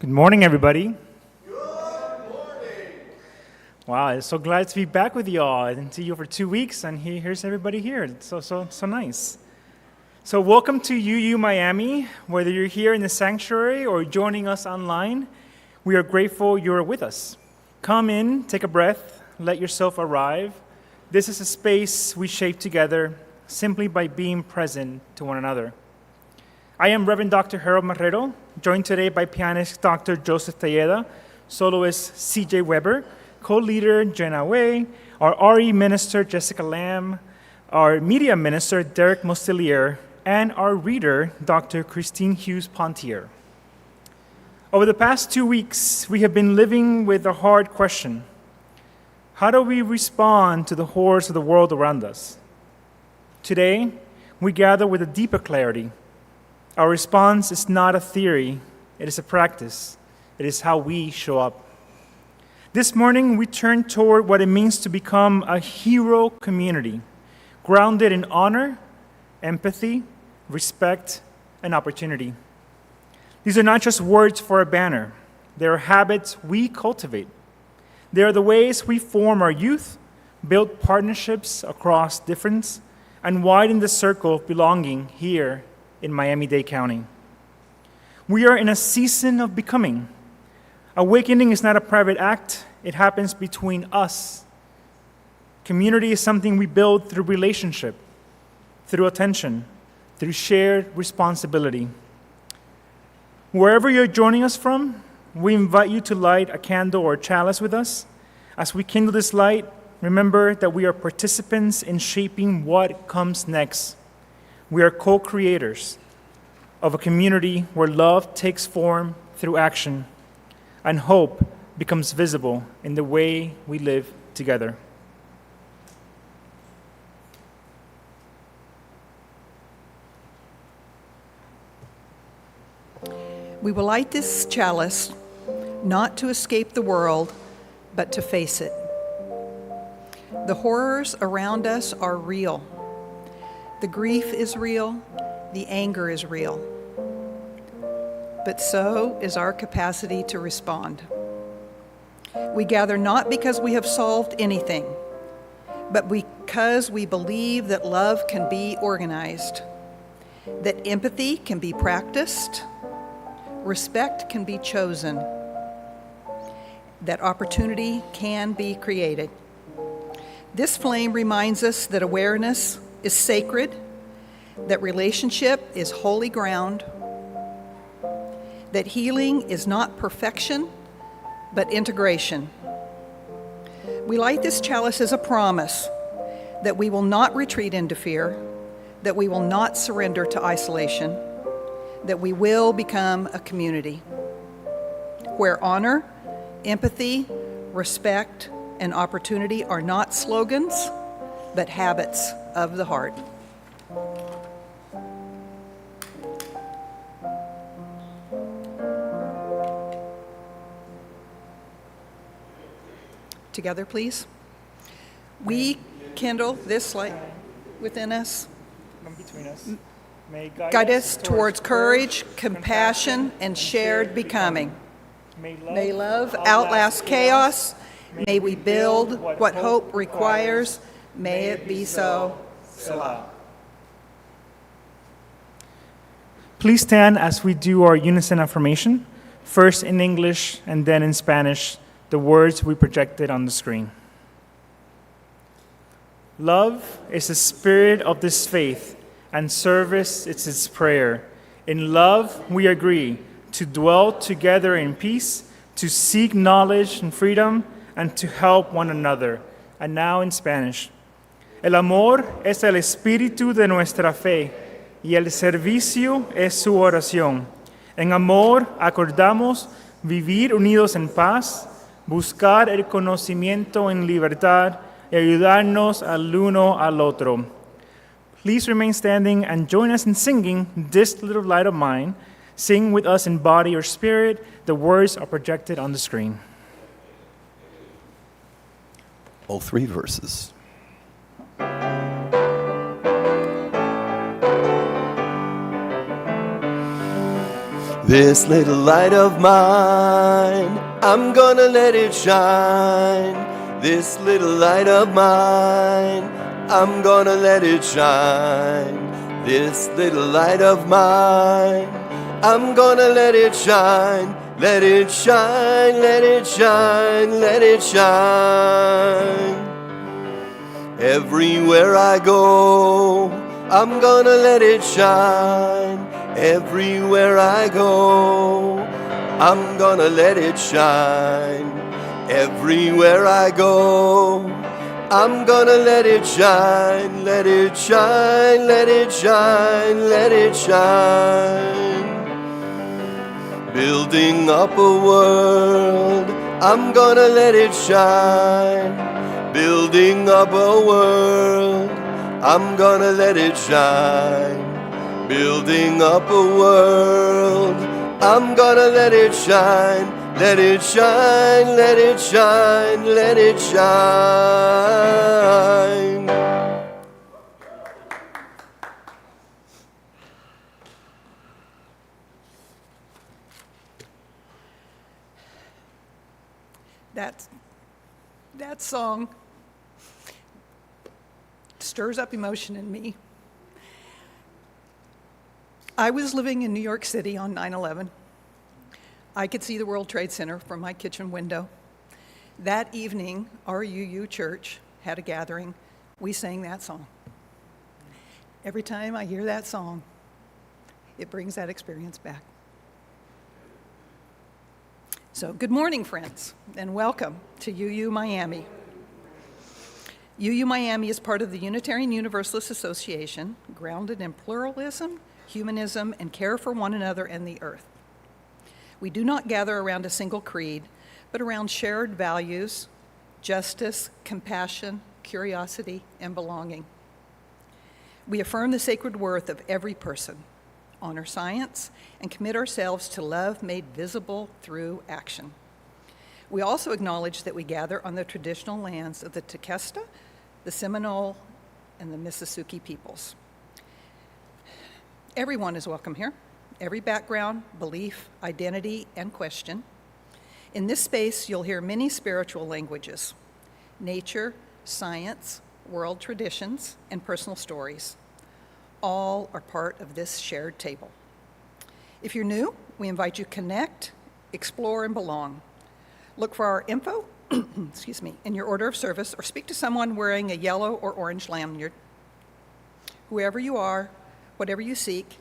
Good morning, everybody. Good morning. Wow, I'm so glad to be back with you all. I didn't see you for 2 weeks, and here's everybody here. It's so nice. So welcome to UU Miami. Whether you're here in the sanctuary or joining us online, we are grateful you're with us. Come in, take a breath, let yourself arrive. This is a space we shape together simply by being present to one another. I am Reverend Dr. Harold Marrero, joined today by pianist Dr. Joseph Telleda, soloist CJ Weber, co-leader Jenna Wei, our RE minister Jessica Lamb, our media minister Derek Mostelier, and our reader Dr. Christine Hughes Pontier. Over the past 2 weeks, we have been living with a hard question. How do we respond to the horrors of the world around us? Today, we gather with a deeper clarity. Our response is not a theory, it is a practice. It is how we show up. This morning, we turn toward what it means to become a hero community, grounded in honor, empathy, respect, and opportunity. These are not just words for a banner. They are habits we cultivate. They are the ways we form our youth, build partnerships across difference, and widen the circle of belonging here in Miami-Dade County. We are in a season of becoming. Awakening is not a private act, it happens between us. Community is something we build through relationship, through attention, through shared responsibility. Wherever you're joining us from, we invite you to light a candle or a chalice with us. As we kindle this light, remember that we are participants in shaping what comes next. We are co-creators of a community where love takes form through action and hope becomes visible in the way we live together. We will light this chalice not to escape the world, but to face it. The horrors around us are real. The grief is real, the anger is real, but so is our capacity to respond. We gather not because we have solved anything, but because we believe that love can be organized, that empathy can be practiced, respect can be chosen, that opportunity can be created. This flame reminds us that awareness is sacred, that relationship is holy ground, that healing is not perfection, but integration. We light this chalice as a promise that we will not retreat into fear, that we will not surrender to isolation, that we will become a community where honor, empathy, respect, and opportunity are not slogans, but habits of the heart. Together, please. We kindle this light within us. Between us. May Guide us towards courage, compassion, and shared becoming. May love outlast chaos. May we build what hope requires. May it be so. Selah. Please stand as we do our unison affirmation, first in English and then in Spanish, the words we projected on the screen. Love is the spirit of this faith, and service is its prayer. In love, we agree to dwell together in peace, to seek knowledge and freedom, and to help one another. And now in Spanish. El amor es el espíritu de nuestra fe, y el servicio es su oración. En amor acordamos vivir unidos en paz, buscar el conocimiento en libertad y ayudarnos al uno al otro. Please remain standing and join us in singing This Little Light of Mine. Sing with us in body or spirit. The words are projected on the screen. All three verses. This little light of mine, I'm gonna let it shine. This little light of mine, I'm gonna let it shine. This little light of mine, I'm gonna let it shine. Let it shine, let it shine, let it shine. Everywhere I go, I'm gonna let it shine. Everywhere I go, I'm gonna let it shine. Everywhere I go, I'm gonna let it shine. Let it shine, let it shine, let it shine. Building up a world, I'm gonna let it shine. Building up a world, I'm gonna let it shine. Building up a world, I'm gonna let it shine. Let it shine, let it shine, let it shine. That song stirs up emotion in me. I was living in New York City on 9/11. I could see the World Trade Center from my kitchen window. That evening, our UU church had a gathering. We sang that song. Every time I hear that song, it brings that experience back. So, good morning, friends, and welcome to UU Miami. UU Miami is part of the Unitarian Universalist Association, grounded in pluralism, humanism, and care for one another and the earth. We do not gather around a single creed, but around shared values, justice, compassion, curiosity, and belonging. We affirm the sacred worth of every person, honor science, and commit ourselves to love made visible through action. We also acknowledge that we gather on the traditional lands of the Tequesta, the Seminole, and the Mississauga peoples. Everyone is welcome here, every background, belief, identity, and question. In this space, you'll hear many spiritual languages: nature, science, world traditions, and personal stories. All are part of this shared table. If you're new, we invite you to connect, explore, and belong. Look for our info in your order of service, or speak to someone wearing a yellow or orange lanyard. Whoever you are, whatever you seek,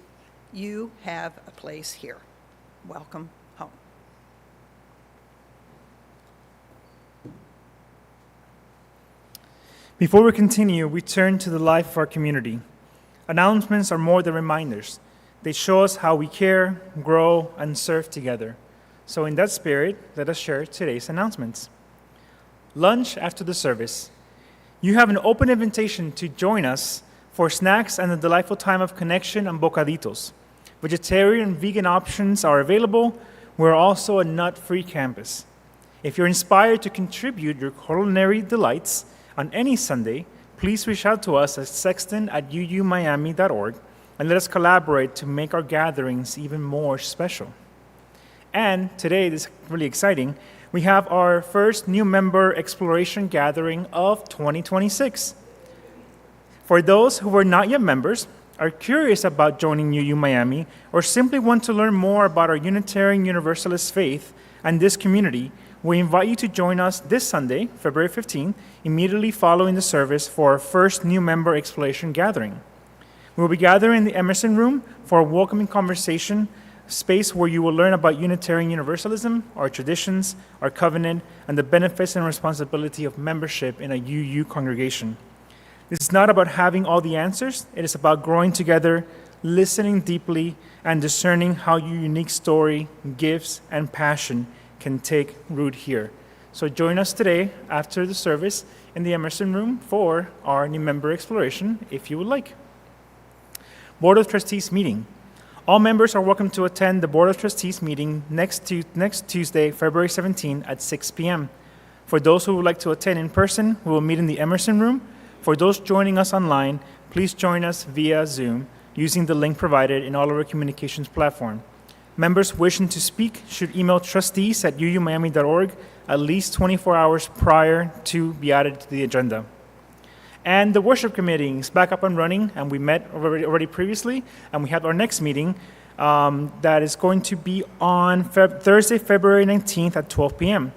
you have a place here. Welcome home. Before we continue, we turn to the life of our community. Announcements are more than reminders. They show us how we care, grow, and serve together. So in that spirit, let us share today's announcements. Lunch after the service. You have an open invitation to join us for snacks and a delightful time of connection and bocaditos. Vegetarian and vegan options are available. We're also a nut-free campus. If you're inspired to contribute your culinary delights on any Sunday, please reach out to us at sexton@uumiami.org and let us collaborate to make our gatherings even more special. And today, this is really exciting, we have our first new member exploration gathering of 2026. For those who are not yet members, are curious about joining UU Miami, or simply want to learn more about our Unitarian Universalist faith and this community, we invite you to join us this Sunday, February 15, immediately following the service for our first new member exploration gathering. We will be gathering in the Emerson Room for a welcoming conversation, space where you will learn about Unitarian Universalism, our traditions, our covenant, and the benefits and responsibility of membership in a UU congregation. This is not about having all the answers. It is about growing together, listening deeply, and discerning how your unique story, gifts, and passion can take root here. So join us today after the service in the Emerson Room for our new member exploration, if you would like. Board of Trustees meeting. All members are welcome to attend the Board of Trustees meeting next Tuesday, February 17 at 6 p.m. For those who would like to attend in person, we will meet in the Emerson Room. For those joining us online, please join us via Zoom using the link provided in all of our communications platform. Members wishing to speak should email trustees@uumiami.org at least 24 hours prior to be added to the agenda. And the worship committee is back up and running, and we met already previously, and we have our next meeting that is going to be on Thursday, February 19th at 12 p.m.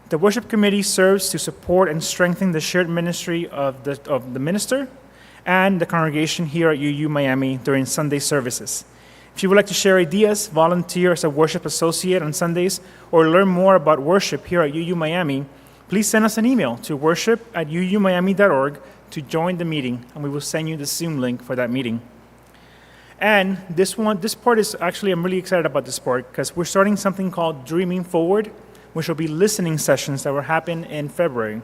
The worship committee serves to support and strengthen the shared ministry of the minister and the congregation here at UU Miami during Sunday services. If you would like to share ideas, volunteer as a worship associate on Sundays, or learn more about worship here at UU Miami, please send us an email to worship@uumiami.org to join the meeting, and we will send you the Zoom link for that meeting. And this part is actually, I'm really excited about this part because we're starting something called Dreaming Forward, which will be listening sessions that will happen in February.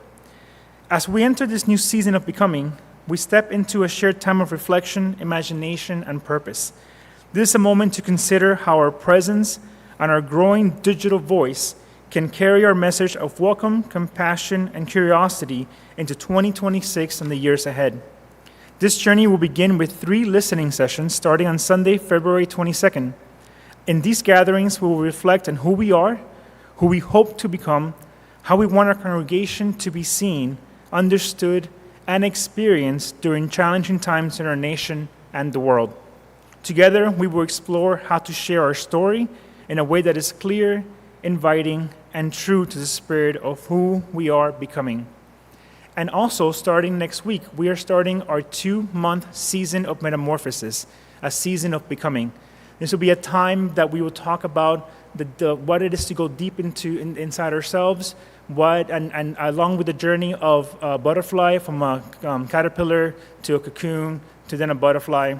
As we enter this new season of becoming, we step into a shared time of reflection, imagination, and purpose. This is a moment to consider how our presence and our growing digital voice can carry our message of welcome, compassion, and curiosity into 2026 and the years ahead. This journey will begin with 3 listening sessions starting on Sunday, February 22nd. In these gatherings, we will reflect on who we are, who we hope to become, how we want our congregation to be seen, understood, and experienced during challenging times in our nation and the world. Together, we will explore how to share our story in a way that is clear, inviting, and true to the spirit of who we are becoming. And also, starting next week, we are starting our 2-month season of metamorphosis, a season of becoming. This will be a time that we will talk about what it is to go deep inside ourselves, and along with the journey of a butterfly from a caterpillar to a cocoon to then a butterfly.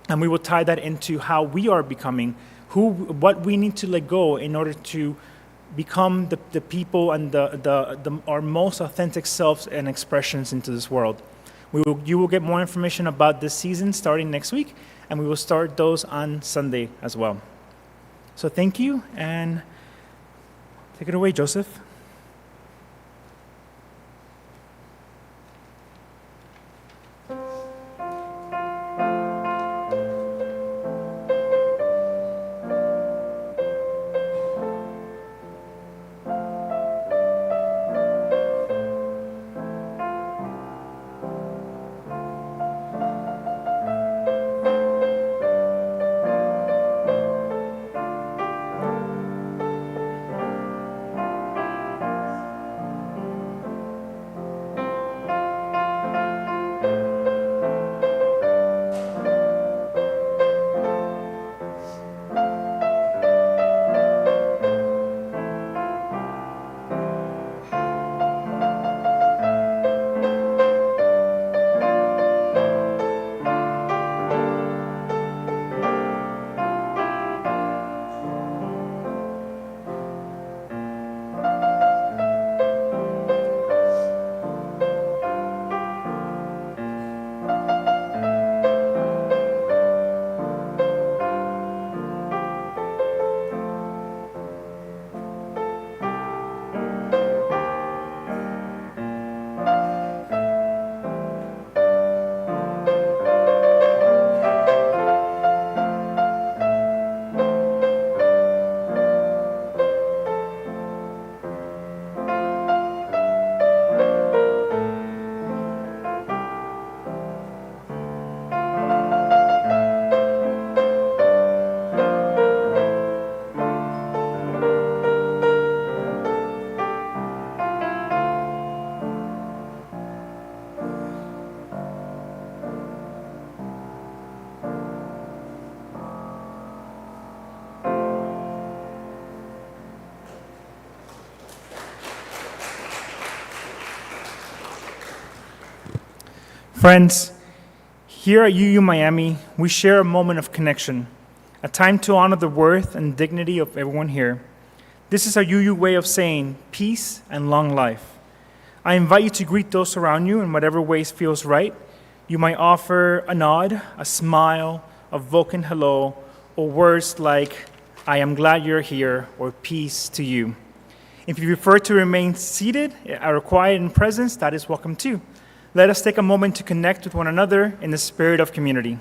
And we will tie that into how we are becoming, what we need to let go in order to become the people and our most authentic selves and expressions into this world. You will get more information about this season starting next week, and we will start those on Sunday as well. So thank you, and take it away, Joseph. Friends, here at UU Miami, we share a moment of connection, a time to honor the worth and dignity of everyone here. This is our UU way of saying peace and long life. I invite you to greet those around you in whatever ways feels right. You might offer a nod, a smile, a Vulcan hello, or words like, I am glad you're here, or peace to you. If you prefer to remain seated or quiet in presence, that is welcome too. Let us take a moment to connect with one another in the spirit of community.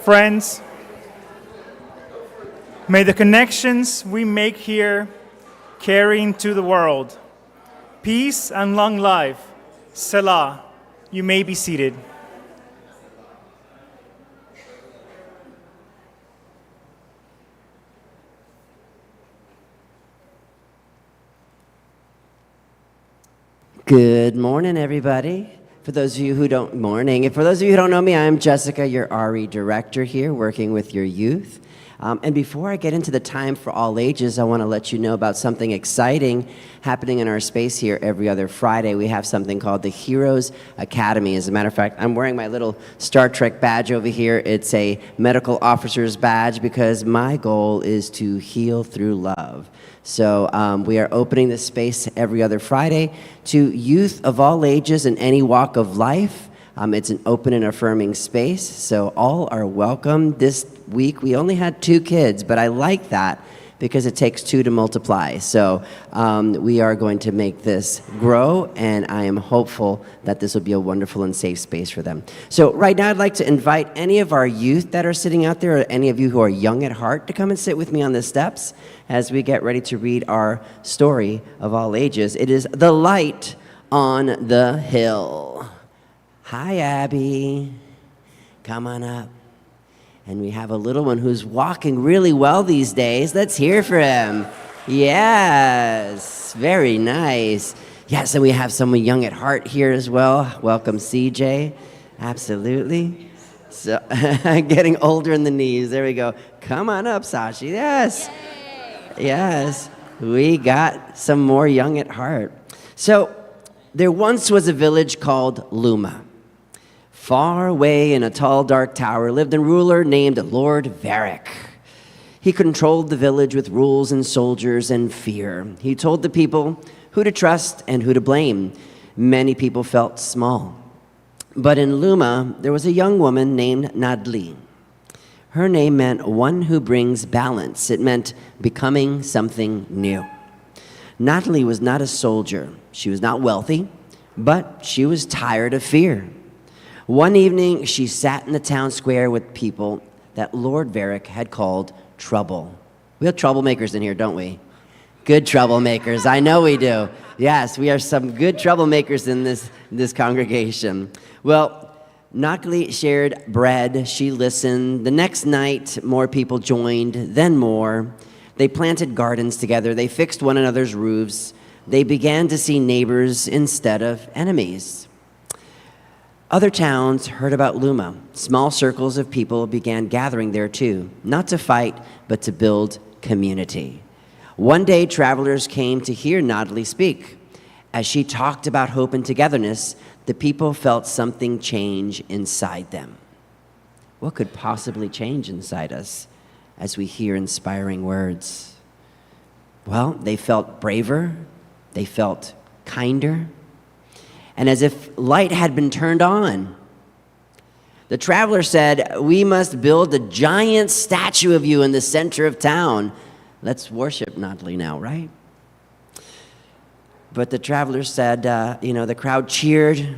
Friends, may the connections we make here carry into the world. Peace and long life. Selah. You may be seated. Good morning, everybody. For those of you who don't know me, I'm Jessica, your RE director here, working with your youth. And before I get into the time for all ages, I want to let you know about something exciting happening in our space here every other Friday. We have something called the Heroes Academy. As a matter of fact, I'm wearing my little Star Trek badge over here. It's a medical officer's badge because my goal is to heal through love. So we are opening this space every other Friday to youth of all ages and any walk of life. It's an open and affirming space, so all are welcome. This week we only had 2 kids, but I like that because it takes 2 to multiply. So we are going to make this grow, and I am hopeful that this will be a wonderful and safe space for them. So right now I'd like to invite any of our youth that are sitting out there, or any of you who are young at heart, to come and sit with me on the steps as we get ready to read our story of all ages. It is The Light on the Hill. Hi, Abby. Come on up. And we have a little one who's walking really well these days. Let's hear for him. Yes, very nice. Yes, and we have someone young at heart here as well. Welcome, CJ. Absolutely. So, getting older in the knees. There we go. Come on up, Sashi. Yes. Yay. Yes. We got some more young at heart. So, there once was a village called Luma. Far away in a tall, dark tower lived a ruler named Lord Varric. He controlled the village with rules and soldiers and fear. He told the people who to trust and who to blame. Many people felt small. But in Luma, there was a young woman named Nadli. Her name meant one who brings balance. It meant becoming something new. Nadli was not a soldier. She was not wealthy, but she was tired of fear. One evening, she sat in the town square with people that Lord Varric had called trouble. We have troublemakers in here, don't we? Good troublemakers. I know we do. Yes, we are some good troublemakers in this congregation. Well, Nakli shared bread. She listened. The next night, more people joined, then more. They planted gardens together. They fixed one another's roofs. They began to see neighbors instead of enemies. Other towns heard about Luma. Small circles of people began gathering there too, not to fight, but to build community. One day, travelers came to hear Nadli speak. As she talked about hope and togetherness, the people felt something change inside them. What could possibly change inside us as we hear inspiring words? Well, they felt braver, they felt kinder, and as if light had been turned on. The traveler said, "We must build a giant statue of you in the center of town. Let's worship Nadli now, right?" But the traveler said, the crowd cheered,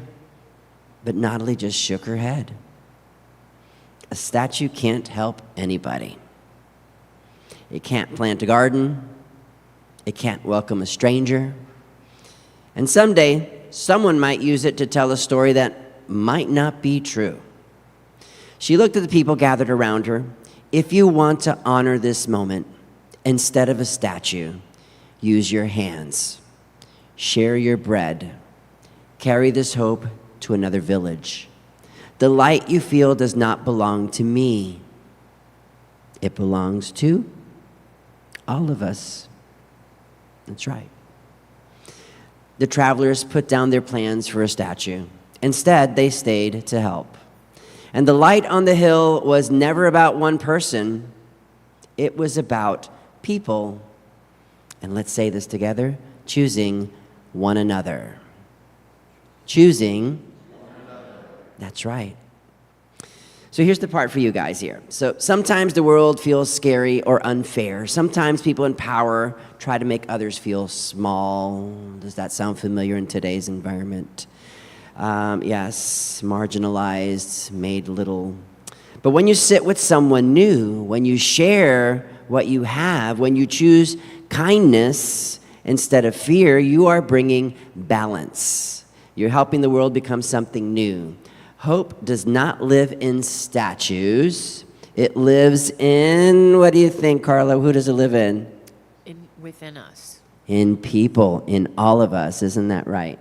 but Nadli just shook her head. A statue can't help anybody. It can't plant a garden. It can't welcome a stranger. And someday, someone might use it to tell a story that might not be true. She looked at the people gathered around her. If you want to honor this moment, instead of a statue, use your hands. Share your bread. Carry this hope to another village. The light you feel does not belong to me. It belongs to all of us. That's right. The travelers put down their plans for a statue. Instead, they stayed to help. And the light on the hill was never about one person. It was about people. And let's say this together, choosing one another. Choosing one another. That's right. So here's the part for you guys here. So sometimes the world feels scary or unfair. Sometimes people in power try to make others feel small. Does that sound familiar in today's environment? Yes, marginalized, made little. But when you sit with someone new, when you share what you have, when you choose kindness instead of fear, you are bringing balance. You're helping the world become something new. Hope does not live in statues. It lives in, what do you think, Carla? Who does it live in? Within us. In people, in all of us. Isn't that right?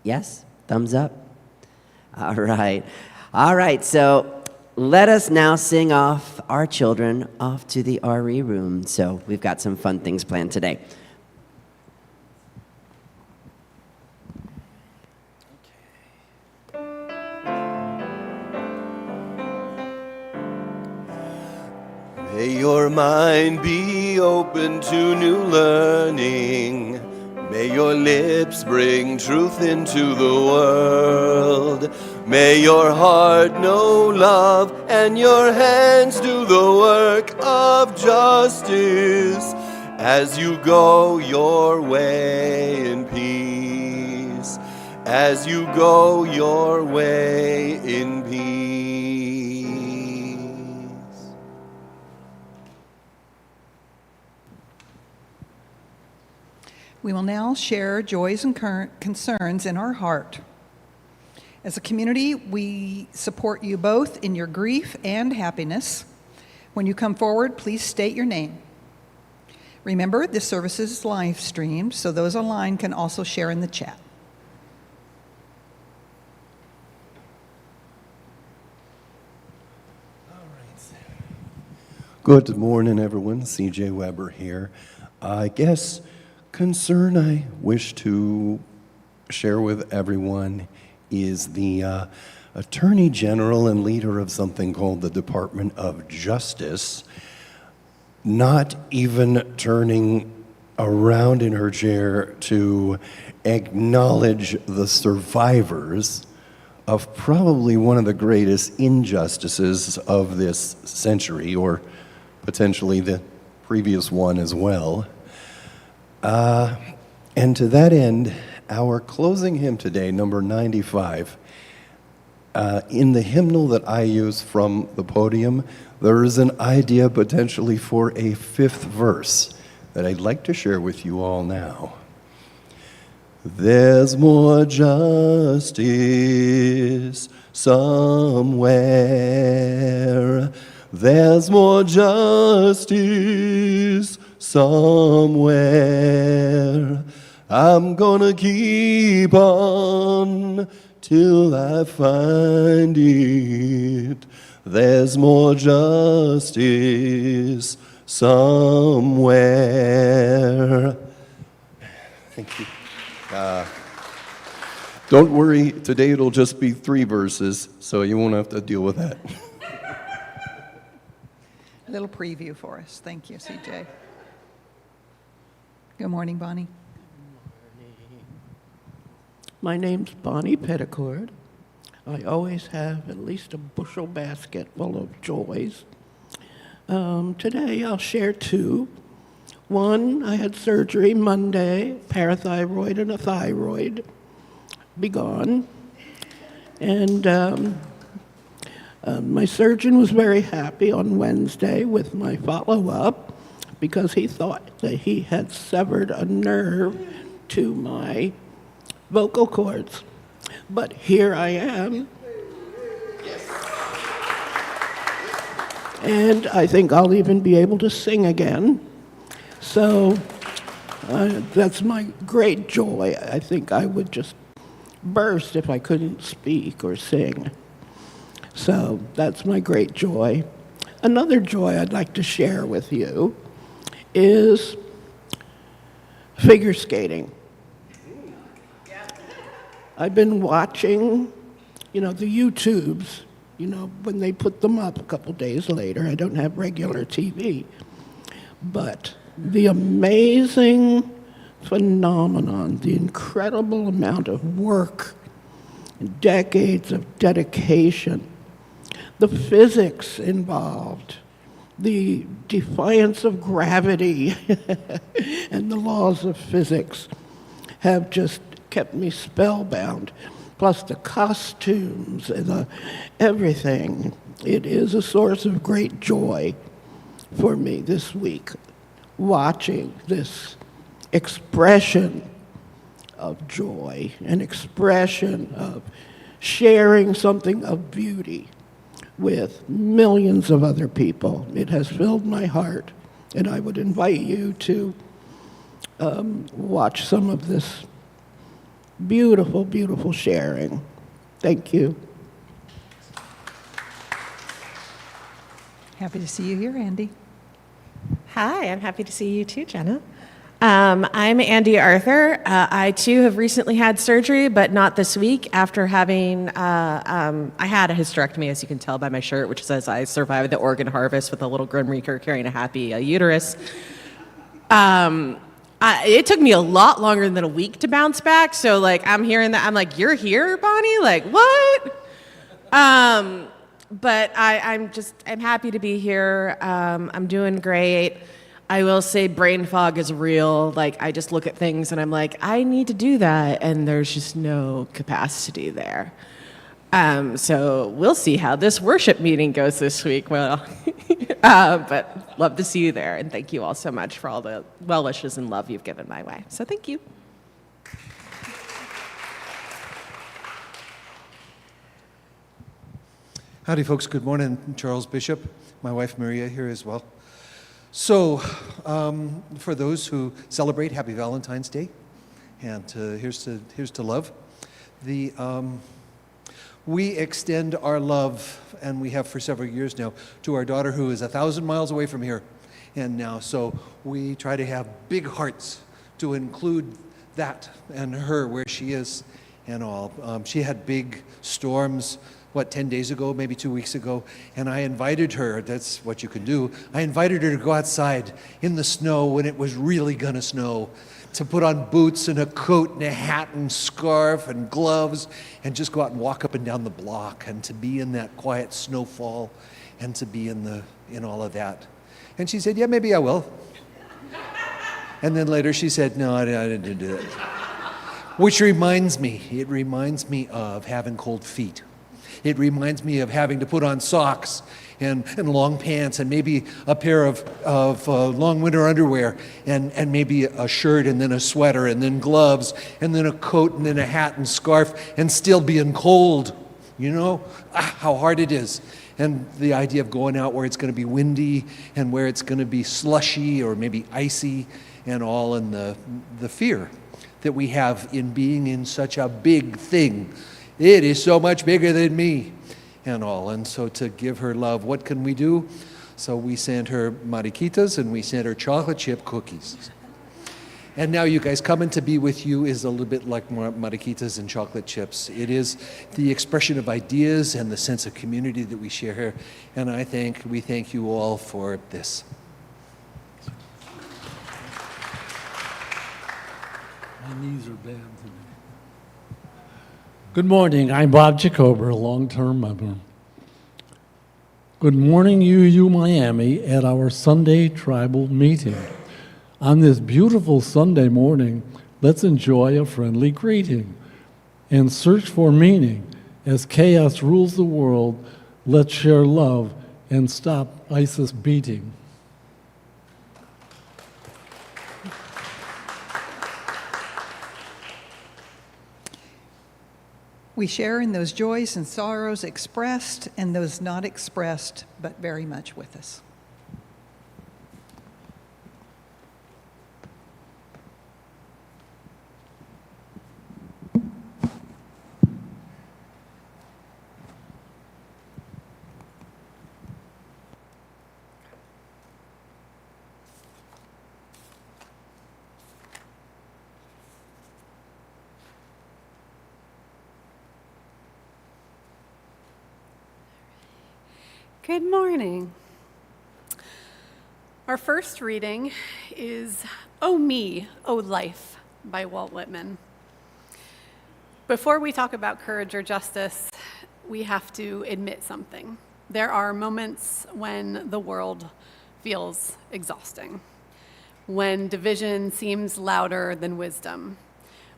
Yes? Thumbs up? All right. All right, so let us now sing off our children off to the RE room. So we've got some fun things planned today. May your mind be open to new learning. May your lips bring truth into the world. May your heart know love and your hands do the work of justice as you go your way in peace. As you go your way in peace. We will now share joys and concerns in our heart. As a community, we support you both in your grief and happiness. When you come forward, please state your name. Remember, this service is live streamed, so those online can also share in the chat. Good morning, everyone. C.J. Weber here. I guess concern I wish to share with everyone is the Attorney General and leader of something called the Department of Justice not even turning around in her chair to acknowledge the survivors of probably one of the greatest injustices of this century, or potentially the previous one as well. And to that end, our closing hymn today, number 95, in the hymnal that I use from the podium, there is an idea potentially for a fifth verse that I'd like to share with you all now. There's more justice somewhere. There's more justice somewhere. I'm gonna keep on till I find it. There's more justice somewhere. Thank you. Don't worry, today it'll just be 3 verses, so you won't have to deal with that. A little preview for us. Thank you, CJ. Good morning, Bonnie. My name's Bonnie Petticord. I always have at least a bushel basket full of joys. Today I'll share 2. One, I had surgery Monday, parathyroid and a thyroid. Be gone. And my surgeon was very happy on Wednesday with my follow-up because he thought that he had severed a nerve to my vocal cords. But here I am. And I think I'll even be able to sing again. So that's my great joy. I think I would just burst if I couldn't speak or sing. So that's my great joy. Another joy I'd like to share with you is figure skating. I've been watching, the YouTubes, when they put them up a couple days later. I don't have regular TV. But the amazing phenomenon, the incredible amount of work, decades of dedication, the physics involved, the defiance of gravity and the laws of physics have just kept me spellbound. Plus the costumes and everything. it is a source of great joy for me this week, watching this expression of joy, an expression of sharing something of beauty with millions of other people. It has filled my heart, and I would invite you to watch some of this beautiful, beautiful sharing. Thank you. Happy to see you here, Andy. Hi, I'm happy to see you too, Jenna. I'm Andy Arthur. I too have recently had surgery, but not this week after having, I had a hysterectomy, as you can tell by my shirt, which says I survived the organ harvest with a little Grim Reaper carrying a happy uterus. It took me a lot longer than a week to bounce back, so like I'm hearing that, I'm like, you're here, Bonnie? Like, what? But I'm happy to be here. I'm doing great. I will say brain fog is real. Like, I just look at things and I'm like, I need to do that, and there's just no capacity there. So we'll see how this worship meeting goes this week. Well, but love to see you there, and thank you all so much for all the well wishes and love you've given my way. So thank you. Howdy, folks. Good morning. Charles Bishop, my wife Maria here as well. So, for those who celebrate, happy Valentine's Day, and here's to love. We extend our love, and we have for several years now, to our daughter who is 1,000 miles away from here, and now so we try to have big hearts to include that and her where she is, and all. She had big storms. 10 days ago, maybe 2 weeks ago, and I invited her, that's what you can do, I invited her to go outside in the snow when it was really gonna snow, to put on boots and a coat and a hat and scarf and gloves and just go out and walk up and down the block and to be in that quiet snowfall and to be in all of that. And she said, yeah, maybe I will. And then later she said, no, I didn't do that. Which reminds me of having cold feet. It reminds me of having to put on socks and long pants and maybe a pair of long winter underwear and maybe a shirt and then a sweater and then gloves and then a coat and then a hat and scarf and still being cold. You know how hard it is. And the idea of going out where it's going to be windy and where it's going to be slushy or maybe icy and all, and the fear that we have in being in such a big thing. It is so much bigger than me and all. And so to give her love, what can we do? So we sent her mariquitas and we sent her chocolate chip cookies. And now you guys, coming to be with you is a little bit like mariquitas and chocolate chips. It is the expression of ideas and the sense of community that we share here. And we thank you all for this. My knees are bad today. Good morning. I'm Bob Jacober, a long-term member. Good morning, UU Miami, at our Sunday tribal meeting. On this beautiful Sunday morning, let's enjoy a friendly greeting and search for meaning. As chaos rules the world, let's share love and stop ISIS beating. We share in those joys and sorrows expressed and those not expressed, but very much with us. Good morning. Our first reading is "O Me, O Life" by Walt Whitman. Before we talk about courage or justice, we have to admit something. There are moments when the world feels exhausting, when division seems louder than wisdom,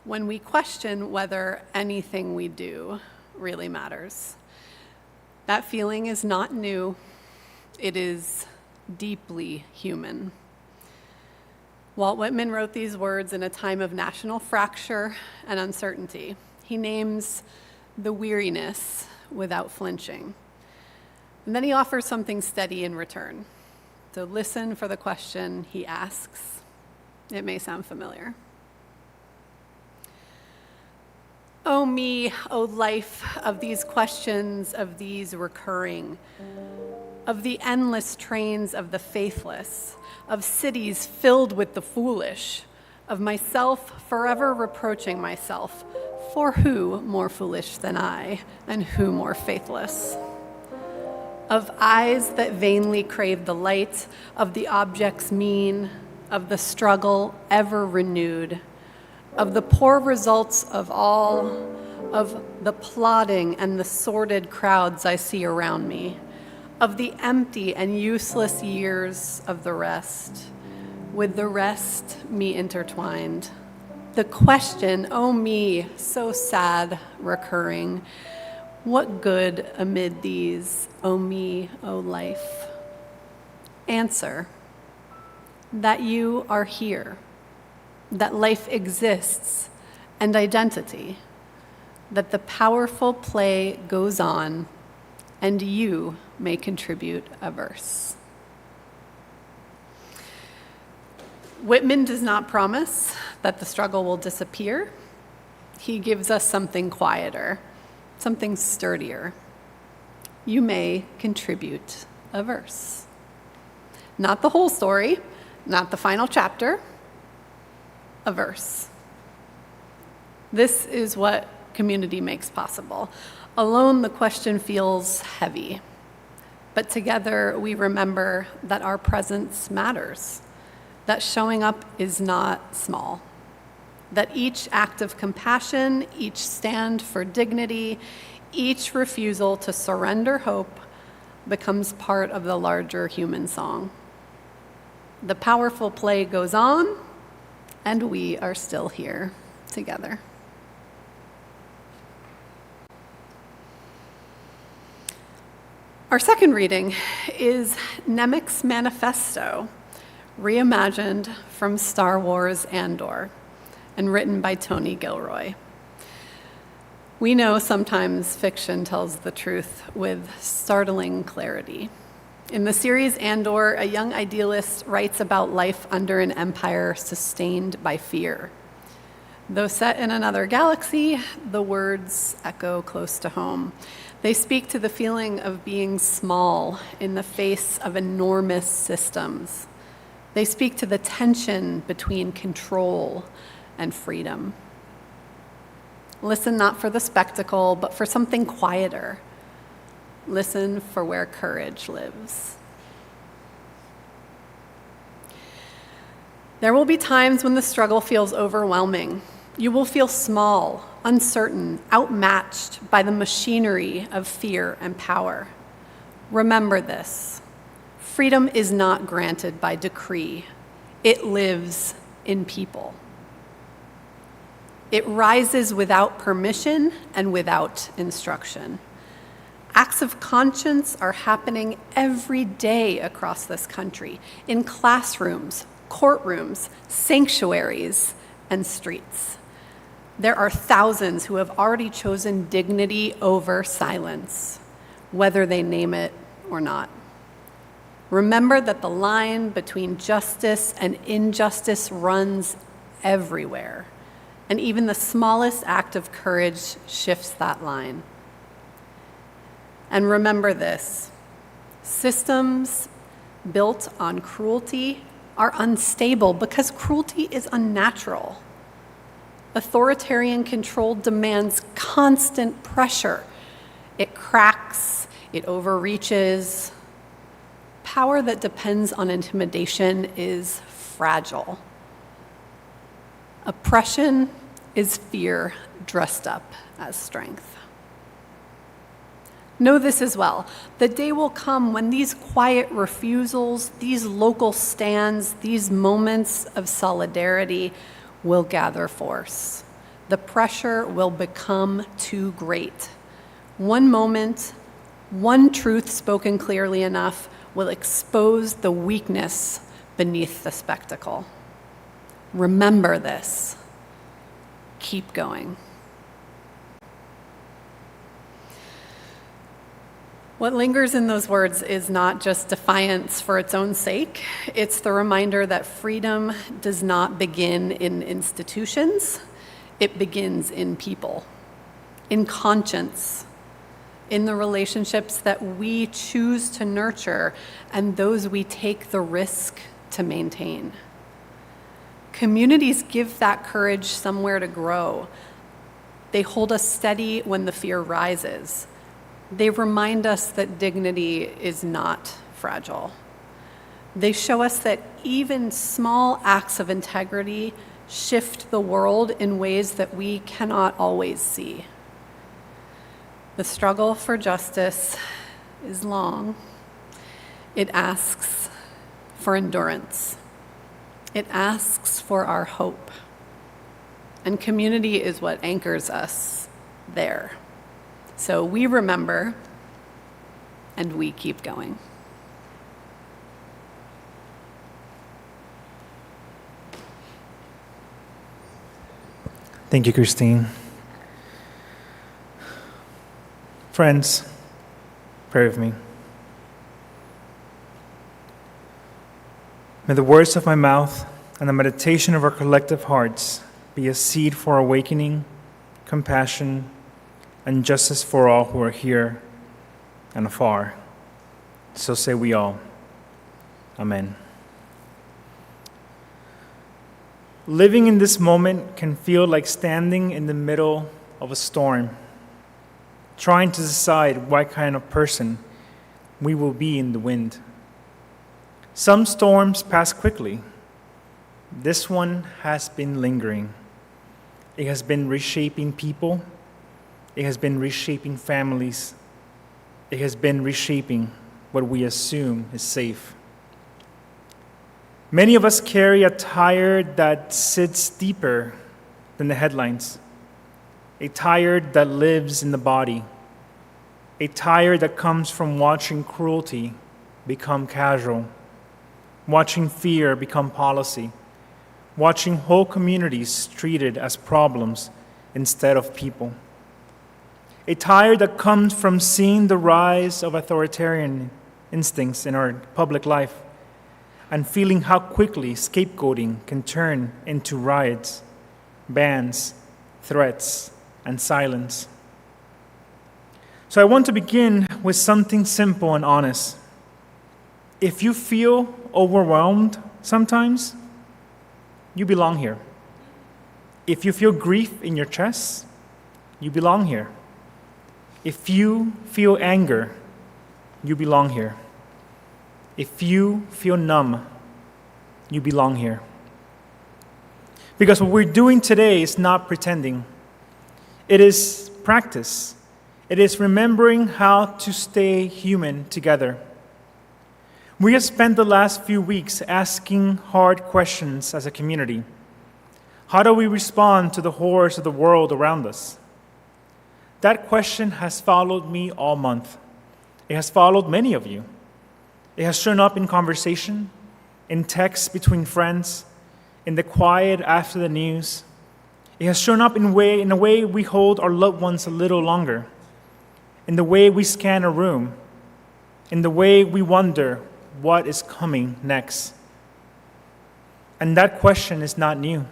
when we question whether anything we do really matters. That feeling is not new. It is deeply human. Walt Whitman wrote these words in a time of national fracture and uncertainty. He names the weariness without flinching. And then he offers something steady in return. So listen for the question he asks. It may sound familiar. Oh me, oh life of these questions, of these recurring, of the endless trains of the faithless, of cities filled with the foolish, of myself forever reproaching myself, for who more foolish than I, and who more faithless? Of eyes that vainly crave the light, of the objects mean, of the struggle ever renewed, of the poor results of all, of the plodding and the sordid crowds I see around me, of the empty and useless years of the rest, with the rest me intertwined. The question, oh me, so sad, recurring, what good amid these, oh me, oh life? Answer, that you are here, that life exists, and identity, that the powerful play goes on, and you may contribute a verse. Whitman does not promise that the struggle will disappear. He gives us something quieter, something sturdier. You may contribute a verse. Not the whole story, not the final chapter, a verse. This is what community makes possible. Alone, the question feels heavy, but together we remember that our presence matters, that showing up is not small, that each act of compassion, each stand for dignity, each refusal to surrender hope becomes part of the larger human song. The powerful play goes on, and we are still here together. Our second reading is Nemec's Manifesto, reimagined from Star Wars Andor, and written by Tony Gilroy. We know sometimes fiction tells the truth with startling clarity. In the series Andor, a young idealist writes about life under an empire sustained by fear. Though set in another galaxy, the words echo close to home. They speak to the feeling of being small in the face of enormous systems. They speak to the tension between control and freedom. Listen not for the spectacle, but for something quieter. Listen for where courage lives. There will be times when the struggle feels overwhelming. You will feel small, uncertain, outmatched by the machinery of fear and power. Remember this. Freedom is not granted by decree. It lives in people. It rises without permission and without instruction. Acts of conscience are happening every day across this country, in classrooms, courtrooms, sanctuaries, and streets. There are thousands who have already chosen dignity over silence, whether they name it or not. Remember that the line between justice and injustice runs everywhere, and even the smallest act of courage shifts that line. And remember this, systems built on cruelty are unstable because cruelty is unnatural. Authoritarian control demands constant pressure. It cracks, it overreaches. Power that depends on intimidation is fragile. Oppression is fear dressed up as strength. Know this as well. The day will come when these quiet refusals, these local stands, these moments of solidarity will gather force. The pressure will become too great. One moment, One truth spoken clearly enough will expose the weakness beneath the spectacle. Remember this. Keep going. What lingers in those words is not just defiance for its own sake. It's the reminder that freedom does not begin in institutions. It begins in people, in conscience, in the relationships that we choose to nurture and those we take the risk to maintain. Communities give that courage somewhere to grow. They hold us steady when the fear rises. They remind us that dignity is not fragile. They show us that even small acts of integrity shift the world in ways that we cannot always see. The struggle for justice is long. It asks for endurance. It asks for our hope. And community is what anchors us there. So we remember, and we keep going. Thank you, Christine. Friends, pray with me. May the words of my mouth and the meditation of our collective hearts be a seed for awakening, compassion, and justice for all who are here and afar. So say we all. Amen. Living in this moment can feel like standing in the middle of a storm, trying to decide what kind of person we will be in the wind. Some storms pass quickly. This one has been lingering. It has been reshaping people. It has been reshaping families. It has been reshaping what we assume is safe. Many of us carry a tire that sits deeper than the headlines, a tire that lives in the body, a tire that comes from watching cruelty become casual, watching fear become policy, watching whole communities treated as problems instead of people. A tire that comes from seeing the rise of authoritarian instincts in our public life and feeling how quickly scapegoating can turn into riots, bans, threats, and silence. So I want to begin with something simple and honest. If you feel overwhelmed sometimes, you belong here. If you feel grief in your chest, you belong here. If you feel anger, you belong here. If you feel numb, you belong here. Because what we're doing today is not pretending. It is practice. It is remembering how to stay human together. We have spent the last few weeks asking hard questions as a community. How do we respond to the horrors of the world around us? That question has followed me all month. It has followed many of you. It has shown up in conversation, in texts between friends, in the quiet after the news. It has shown up in a way we hold our loved ones a little longer, in the way we scan a room, in the way we wonder what is coming next. And that question is not new.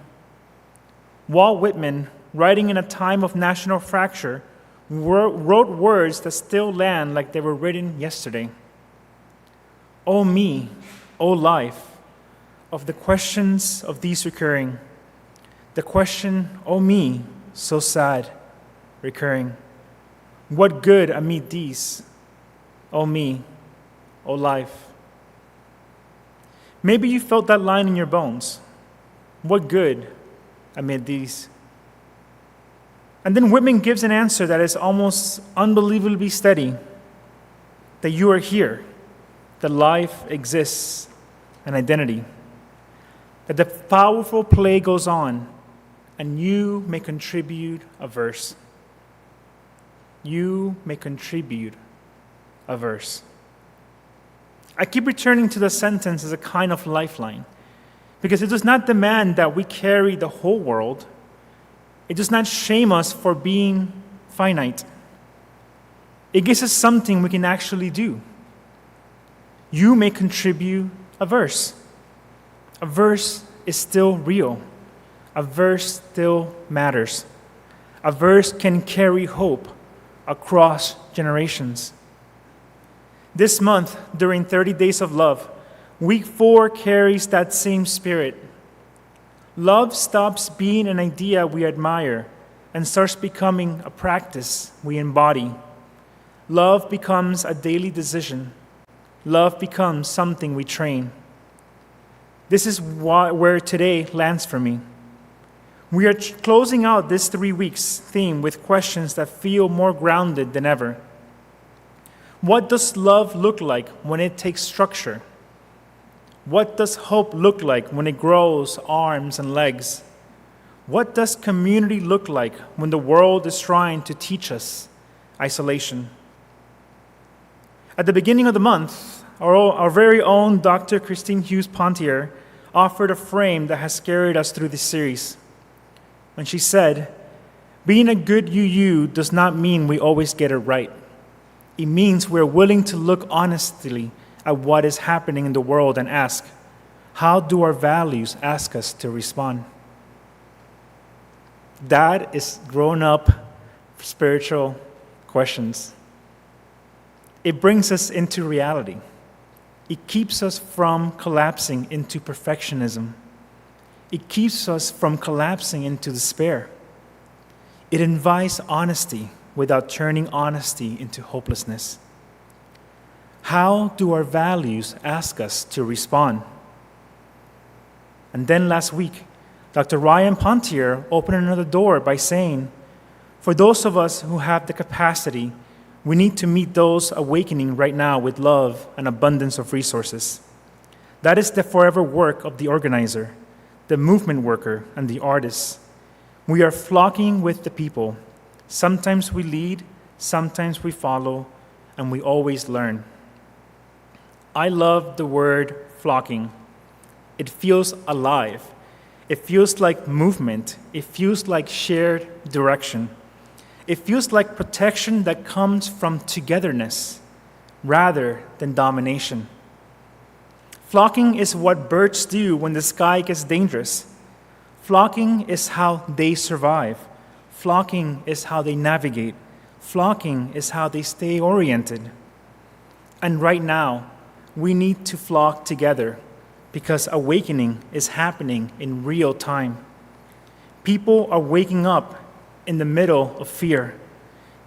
Walt Whitman, writing in a time of national fracture, wrote words that still land like they were written yesterday. Oh me, oh life, of the questions of these recurring. The question, oh me, so sad, recurring. What good amid these? Oh me, oh life. Maybe you felt that line in your bones. What good amid these? And then Whitman gives an answer that is almost unbelievably steady, that you are here, that life exists, an identity, that the powerful play goes on, and you may contribute a verse. You may contribute a verse. I keep returning to the sentence as a kind of lifeline because it does not demand that we carry the whole world. It does not shame us for being finite. It gives us something we can actually do. You may contribute a verse. A verse is still real. A verse still matters. A verse can carry hope across generations. This month, during 30 Days of Love, week 4 carries that same spirit. Love stops being an idea we admire and starts becoming a practice we embody. Love becomes a daily decision. Love becomes something we train. This is where today lands for me. We are closing out this 3 weeks theme with questions that feel more grounded than ever. What does love look like when it takes structure? What does hope look like when it grows arms and legs? What does community look like when the world is trying to teach us isolation? At the beginning of the month, our very own Dr. Christine Hughes Pontier offered a frame that has carried us through this series. When she said, being a good UU does not mean we always get it right. It means we're willing to look honestly at what is happening in the world and ask, how do our values ask us to respond? That is grown-up spiritual questions. It brings us into reality. It keeps us from collapsing into perfectionism. It keeps us from collapsing into despair. It invites honesty without turning honesty into hopelessness. How do our values ask us to respond? And then last week, Dr. Ryan Pontier opened another door by saying, for those of us who have the capacity, we need to meet those awakening right now with love and abundance of resources. That is the forever work of the organizer, the movement worker, and the artist. We are flocking with the people. Sometimes we lead, sometimes we follow, and we always learn. I love the word flocking. It feels alive. It feels like movement. It feels like shared direction. It feels like protection that comes from togetherness rather than domination. Flocking is what birds do when the sky gets dangerous. Flocking is how they survive. Flocking is how they navigate. Flocking is how they stay oriented. And right now, we need to flock together because awakening is happening in real time. People are waking up in the middle of fear.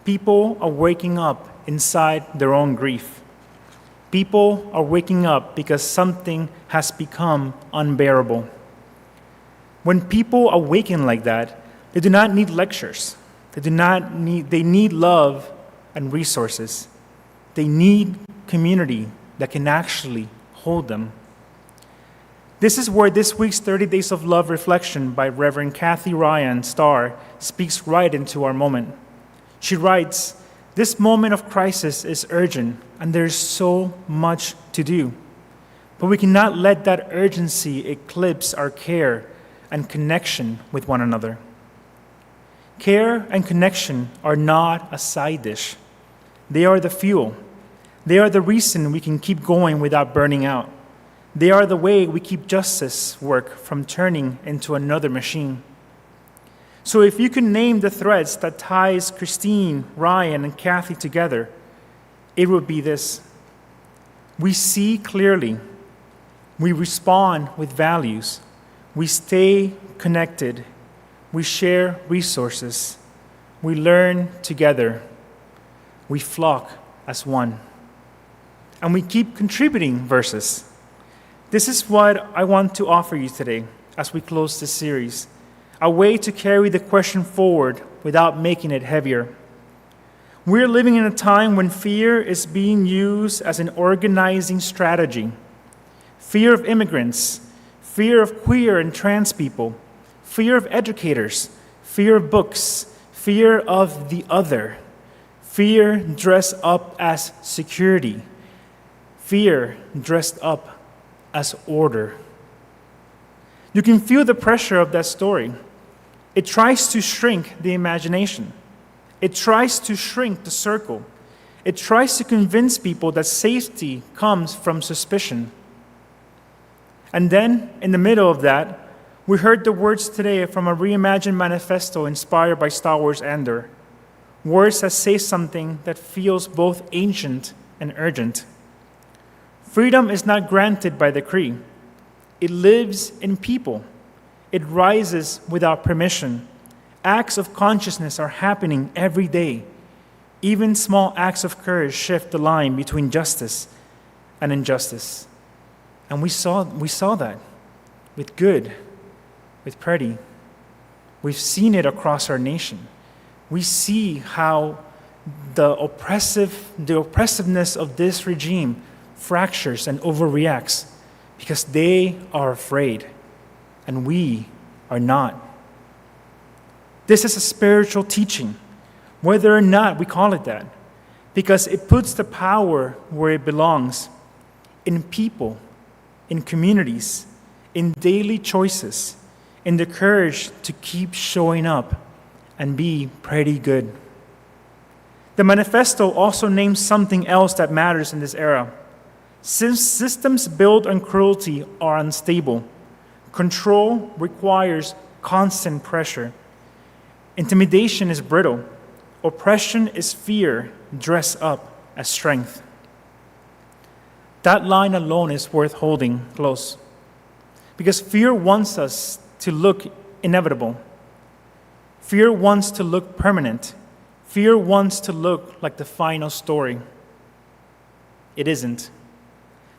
People are waking up inside their own grief. People are waking up because something has become unbearable. When people awaken like that, they do not need lectures. They need love and resources. They need community that can actually hold them. This is where this week's 30 Days of Love reflection by Reverend Kathy Ryan Starr speaks right into our moment. She writes, this moment of crisis is urgent, and there's so much to do. But we cannot let that urgency eclipse our care and connection with one another. Care and connection are not a side dish. They are the fuel. They are the reason we can keep going without burning out. They are the way we keep justice work from turning into another machine. So if you can name the threads that ties Christine, Ryan, and Kathy together, it would be this. We see clearly. We respond with values. We stay connected. We share resources. We learn together. We flock as one. And we keep contributing verses. This is what I want to offer you today as we close this series, a way to carry the question forward without making it heavier. We're living in a time when fear is being used as an organizing strategy. Fear of immigrants, fear of queer and trans people, fear of educators, fear of books, fear of the other, Fear dressed up as security. Fear dressed up as order. You can feel the pressure of that story. It tries to shrink the imagination. It tries to shrink the circle. It tries to convince people that safety comes from suspicion. And then, in the middle of that, we heard the words today from a reimagined manifesto inspired by Star Wars Andor. Words that say something that feels both ancient and urgent. Freedom is not granted by decree. It lives in people. It rises without permission. Acts of consciousness are happening every day. Even small acts of courage shift the line between justice and injustice. And we saw that with good, with pretty. We've seen it across our nation. We see how the oppressiveness of this regime fractures and overreacts because they are afraid and we are not. This is a spiritual teaching, whether or not we call it that, because it puts the power where it belongs, in people, in communities, in daily choices, in the courage to keep showing up and be pretty good. The manifesto also names something else that matters in this era. Since systems built on cruelty are unstable, control requires constant pressure. Intimidation is brittle. Oppression is fear dressed up as strength. That line alone is worth holding close, because fear wants us to look inevitable. Fear wants to look permanent. Fear wants to look like the final story. It isn't.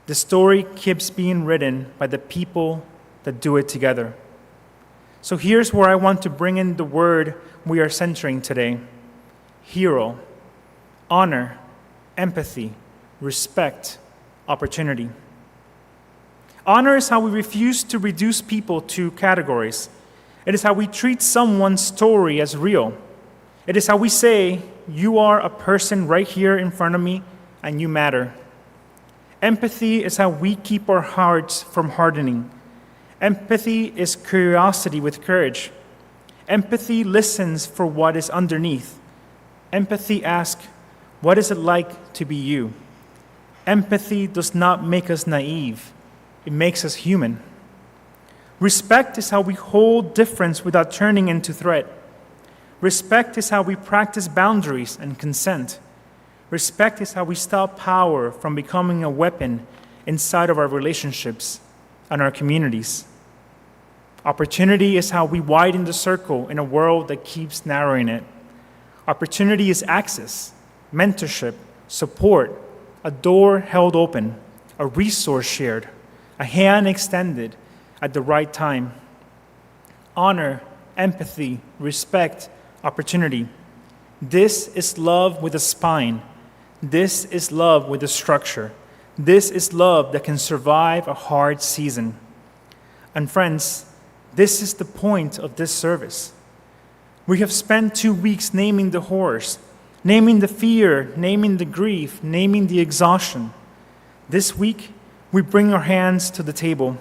The story keeps being written by the people that do it together. So here's where I want to bring in the word we are centering today: hero, honor, empathy, respect, opportunity. Honor is how we refuse to reduce people to categories. It is how we treat someone's story as real. It is how we say, you are a person right here in front of me and you matter. Empathy is how we keep our hearts from hardening. Empathy is curiosity with courage. Empathy listens for what is underneath. Empathy asks, what is it like to be you? Empathy does not make us naive. It makes us human. Respect is how we hold difference without turning into threat. Respect is how we practice boundaries and consent. Respect is how we stop power from becoming a weapon inside of our relationships and our communities. Opportunity is how we widen the circle in a world that keeps narrowing it. Opportunity is access, mentorship, support, a door held open, a resource shared, a hand extended at the right time. Honor, empathy, respect, opportunity. This is love with a spine. This is love with a structure. This is love that can survive a hard season. And friends, this is the point of this service. We have spent 2 weeks naming the horrors, naming the fear, naming the grief, naming the exhaustion. This week, we bring our hands to the table.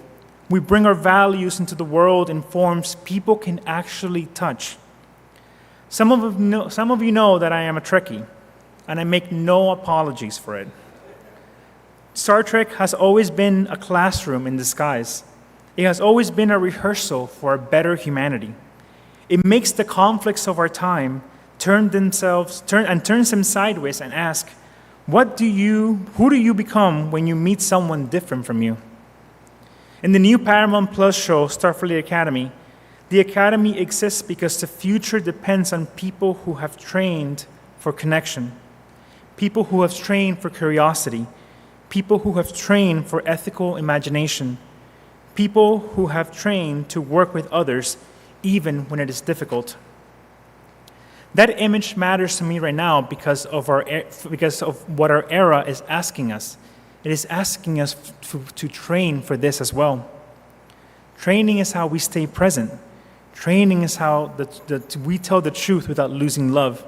We bring our values into the world in forms people can actually touch. Some of you know that I am a Trekkie, and I make no apologies for it. Star Trek has always been a classroom in disguise. It has always been a rehearsal for a better humanity. It makes the conflicts of our time turns them sideways and ask, who do you become when you meet someone different from you? In the new Paramount Plus show, Starfleet Academy, the Academy exists because the future depends on people who have trained for connection, people who have trained for curiosity, people who have trained for ethical imagination, people who have trained to work with others even when it is difficult. That image matters to me right now because of what our era is asking us. It is asking us to train for this as well. Training is how we stay present. Training is how we tell the truth without losing love.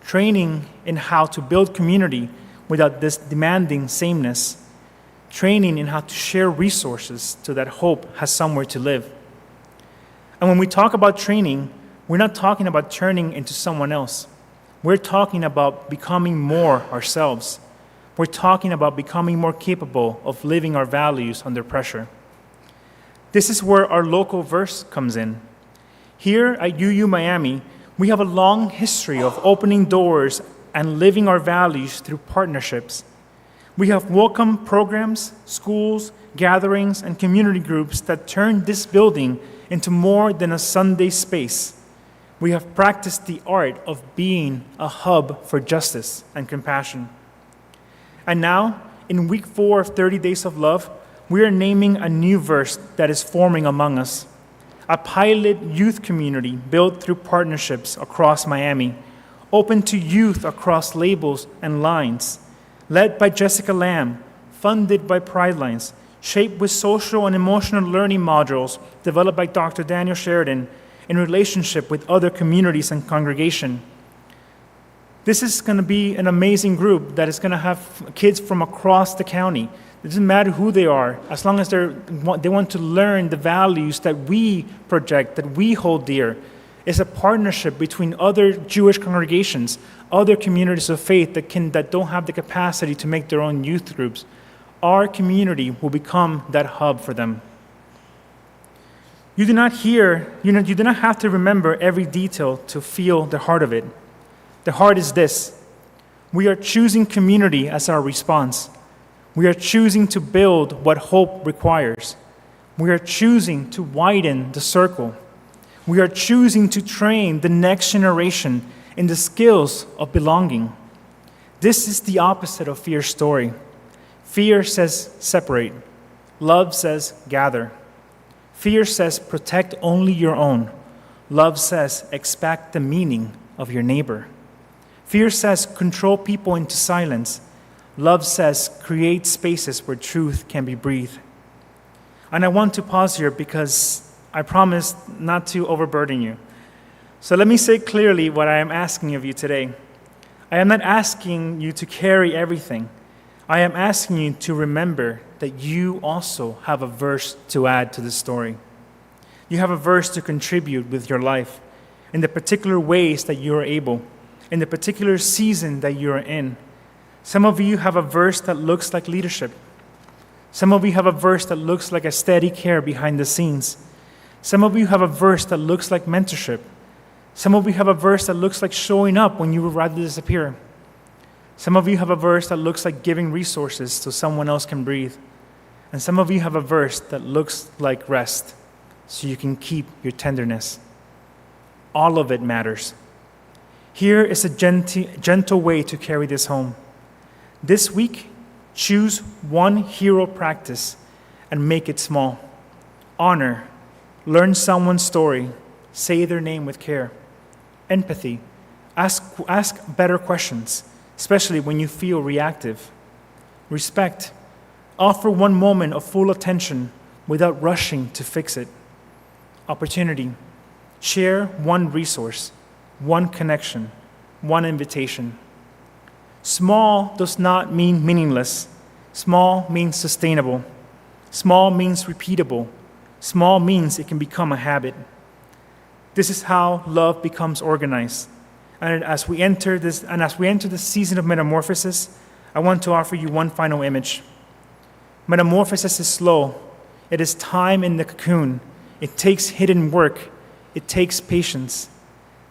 training in how to build community without this demanding sameness, training in how to share resources so that hope has somewhere to live. And when we talk about training, we're not talking about turning into someone else. We're talking about becoming more ourselves. We're talking about becoming more capable of living our values under pressure. This is where our local verse comes in. Here at UU Miami, we have a long history of opening doors and living our values through partnerships. We have welcome programs, schools, gatherings, and community groups that turn this building into more than a Sunday space. We have practiced the art of being a hub for justice and compassion. And now, in week 4 of 30 Days of Love, we are naming a new verse that is forming among us. A pilot youth community built through partnerships across Miami, open to youth across labels and lines, led by Jessica Lamb, funded by Pride Lines, shaped with social and emotional learning modules developed by Dr. Daniel Sheridan in relationship with other communities and congregation. This is going to be an amazing group that is going to have kids from across the county. It doesn't matter who they are, as long as they want to learn the values that we project, that we hold dear. It's a partnership between other Jewish congregations, other communities of faith that don't have the capacity to make their own youth groups. Our community will become that hub for them. You do not have to remember every detail to feel the heart of it. The heart is this: we are choosing community as our response. We are choosing to build what hope requires. We are choosing to widen the circle. We are choosing to train the next generation in the skills of belonging. This is the opposite of fear's story. Fear says separate. Love says gather. Fear says protect only your own. Love says expect the meaning of your neighbor. Fear says control people into silence. Love says create spaces where truth can be breathed. And I want to pause here because I promised not to overburden you. So let me say clearly what I am asking of you today. I am not asking you to carry everything. I am asking you to remember that you also have a verse to add to the story. You have a verse to contribute with your life in the particular ways that you are able, in the particular season that you are in. Some of you have a verse that looks like leadership. Some of you have a verse that looks like a steady care behind the scenes. Some of you have a verse that looks like mentorship. Some of you have a verse that looks like showing up when you would rather disappear. Some of you have a verse that looks like giving resources so someone else can breathe. And some of you have a verse that looks like rest so you can keep your tenderness. All of it matters. Here is a gentle way to carry this home. This week, choose one hero practice and make it small. Honor, learn someone's story, say their name with care. Empathy, ask better questions, especially when you feel reactive. Respect, offer one moment of full attention without rushing to fix it. Opportunity, share one resource, one connection, one invitation. Small does not mean meaningless. Small means sustainable. Small means repeatable. Small means it can become a habit. This is how love becomes organized. And as we enter this season of metamorphosis, I want to offer you one final image. Metamorphosis is slow. It is time in the cocoon. It takes hidden work. It takes patience.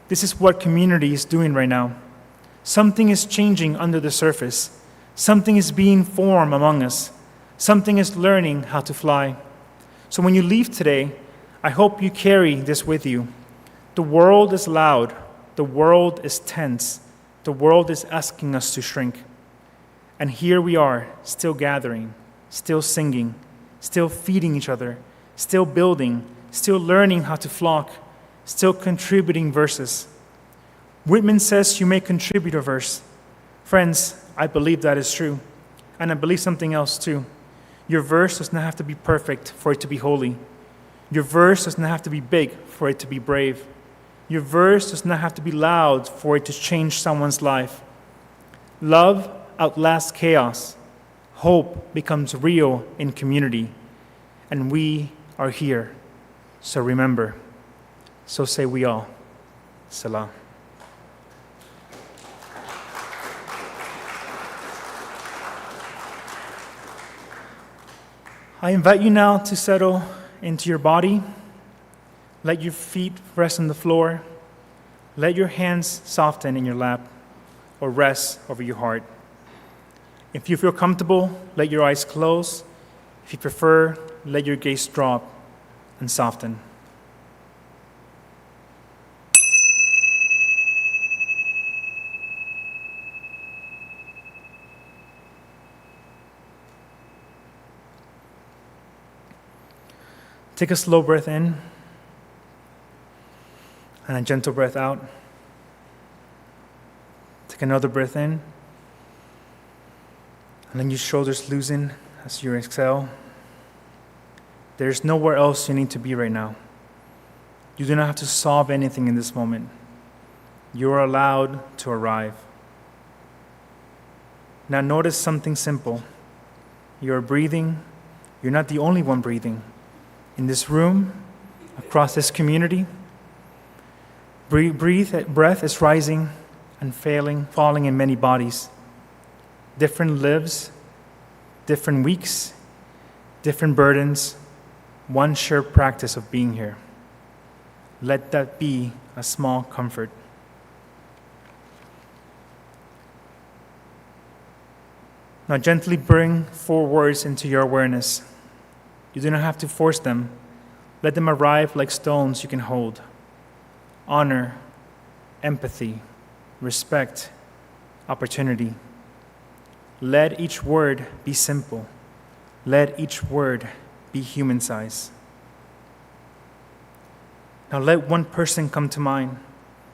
This is what community is doing right now. Something is changing under the surface. Something is being formed among us. Something is learning how to fly. So when you leave today, I hope you carry this with you. The world is loud. The world is tense. The world is asking us to shrink. And here we are, still gathering, still singing, still feeding each other, still building, still learning how to flock, still contributing verses. Whitman says you may contribute a verse. Friends, I believe that is true. And I believe something else too. Your verse does not have to be perfect for it to be holy. Your verse does not have to be big for it to be brave. Your verse does not have to be loud for it to change someone's life. Love outlasts chaos. Hope becomes real in community. And we are here. So remember. So say we all. Selah. I invite you now to settle into your body. Let your feet rest on the floor. Let your hands soften in your lap or rest over your heart. If you feel comfortable, let your eyes close. If you prefer, let your gaze drop and soften. Take a slow breath in and a gentle breath out. Take another breath in and then your shoulders loosen as you exhale. There's nowhere else you need to be right now. You do not have to solve anything in this moment. You are allowed to arrive. Now notice something simple. You are breathing. You're not the only one breathing. In this room, across this community, breath is rising and falling in many bodies. Different lives, different weeks, different burdens, one shared practice of being here. Let that be a small comfort. Now gently bring 4 words into your awareness. You do not have to force them. Let them arrive like stones you can hold. Honor, empathy, respect, opportunity. Let each word be simple. Let each word be human size. Now let one person come to mind,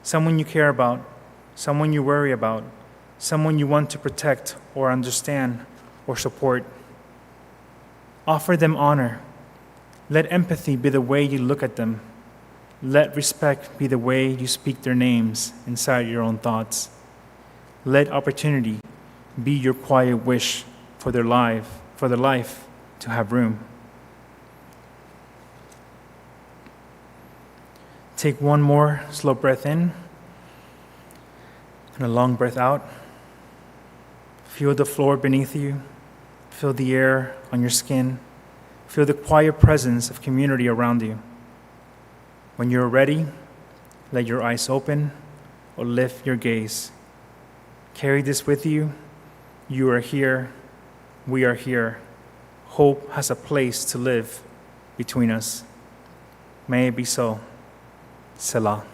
someone you care about, someone you worry about, someone you want to protect or understand or support. Offer them honor. Let empathy be the way you look at them. Let respect be the way you speak their names inside your own thoughts. Let opportunity be your quiet wish for their life to have room. Take one more slow breath in and a long breath out. Feel the floor beneath you. Feel the air on your skin. Feel the quiet presence of community around you. When you're ready, let your eyes open or lift your gaze. Carry this with you. You are here. We are here. Hope has a place to live between us. May it be so. Selah.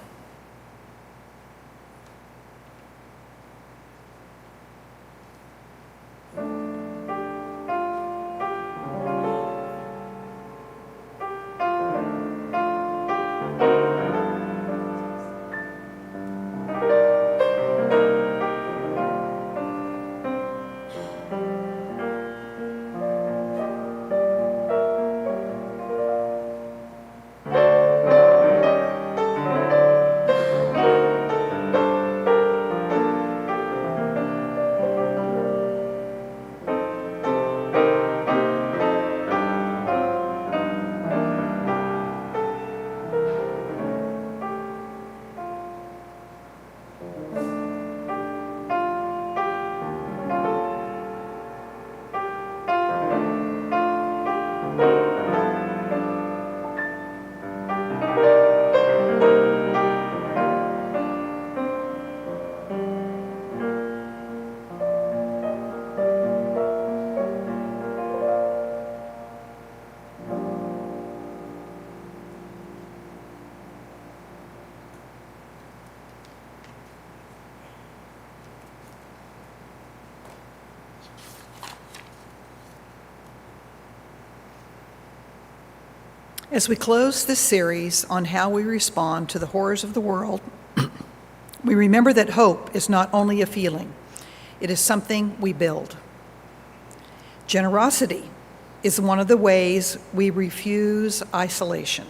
As we close this series on how we respond to the horrors of the world, we remember that hope is not only a feeling, it is something we build. Generosity is one of the ways we refuse isolation.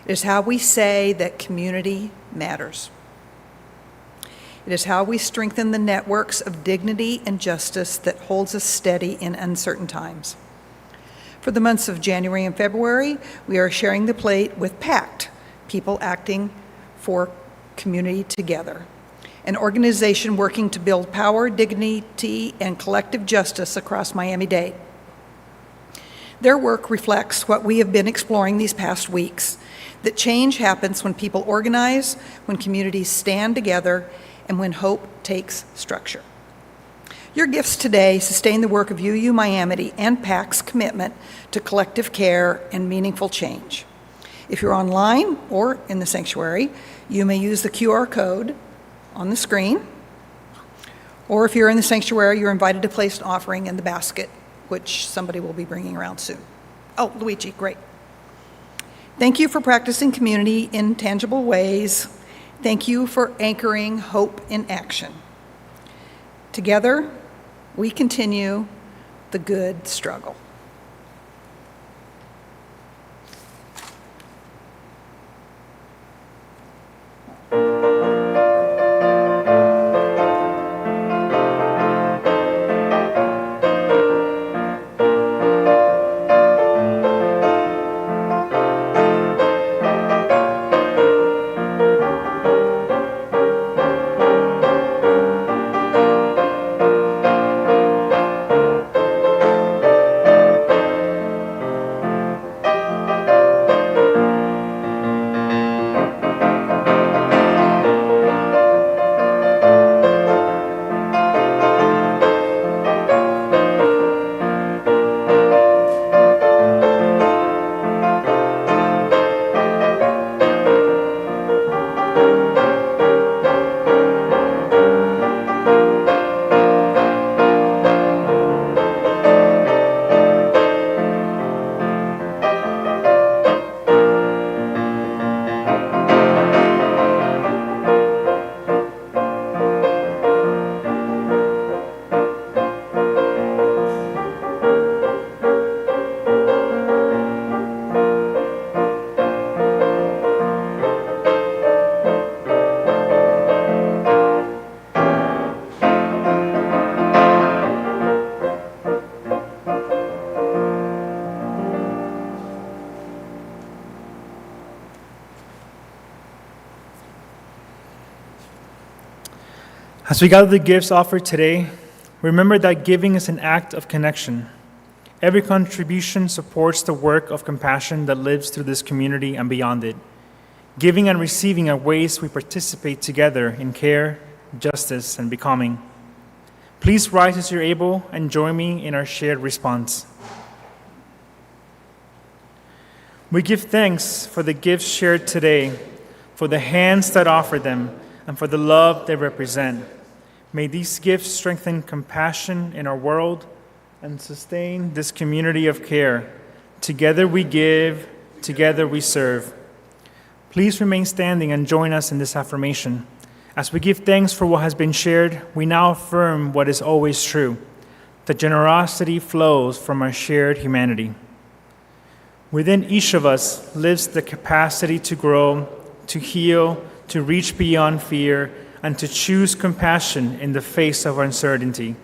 It is how we say that community matters. It is how we strengthen the networks of dignity and justice that holds us steady in uncertain times. For the months of January and February, we are sharing the plate with PACT, People Acting for Community Together, an organization working to build power, dignity, and collective justice across Miami-Dade. Their work reflects what we have been exploring these past weeks, that change happens when people organize, when communities stand together, and when hope takes structure. Your gifts today sustain the work of UU Miami and PAC's commitment to collective care and meaningful change. If you're online or in the sanctuary, you may use the QR code on the screen, or if you're in the sanctuary, you're invited to place an offering in the basket, which somebody will be bringing around soon. Oh, Luigi, great. Thank you for practicing community in tangible ways. Thank you for anchoring hope in action. Together, we continue the good struggle. As we gather the gifts offered today, remember that giving is an act of connection. Every contribution supports the work of compassion that lives through this community and beyond it. Giving and receiving are ways we participate together in care, justice, and becoming. Please rise as you're able and join me in our shared response. We give thanks for the gifts shared today, for the hands that offer them, and for the love they represent. May these gifts strengthen compassion in our world and sustain this community of care. Together we give, together we serve. Please remain standing and join us in this affirmation. As we give thanks for what has been shared, we now affirm what is always true, that generosity flows from our shared humanity. Within each of us lives the capacity to grow, to heal, to reach beyond fear, and to choose compassion in the face of uncertainty.